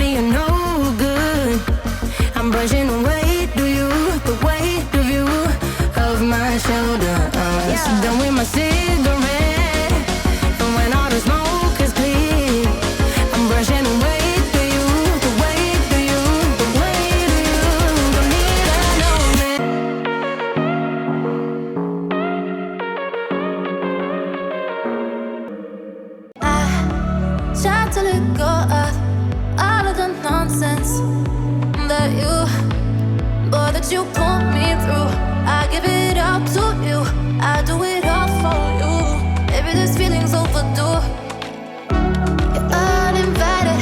me you're no good. I'm brushing away to you, the weight of you, of my shoulders. Done with my cigarette, and when all the smoke is clear, I'm brushing away to you, the weight of you, the weight of you. Don't need that no man. I tried to let go of all of the nonsense that you put me through. I give it up to you, I do it all for you. Maybe this feeling's overdue. You're uninvited,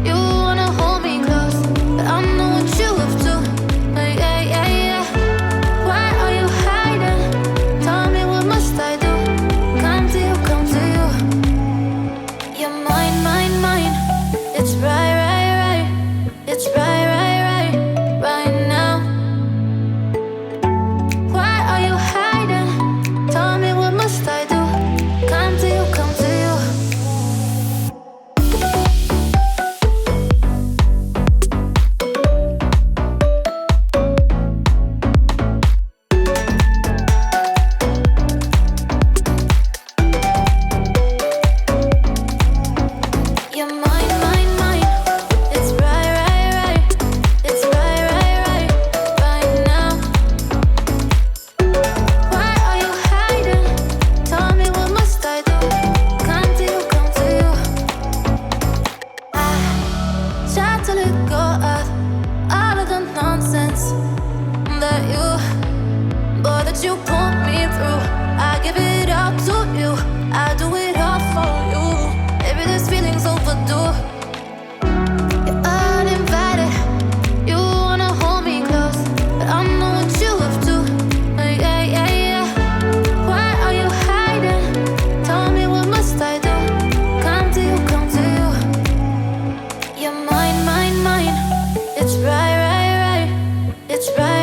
you wanna hold me close, but I know what you up to. Yeah, yeah, yeah. Why are you hiding? Tell me what must I do? Come to you, come to you. You're mine, mine, mine. It's right, right, right. It's right, right, right, right now. Why are you hiding? Tell me what must I do? Come to you, come to you. You're mine, mine, mine. It's right, right, right. It's right, right, right, right now. Why are you hiding? Tell me what must I do? Come to you, come to you. I tried to let go of all of the nonsense that you put me through. I give it up to you, I do it all for you. Maybe this feeling's overdue. You're uninvited, you wanna hold me close, but I know what you up to. Yeah, yeah, yeah. Why are you hiding? Tell me what must I do? Come to you, come to you. You're mine, mine, mine. It's right, right, right. It's right.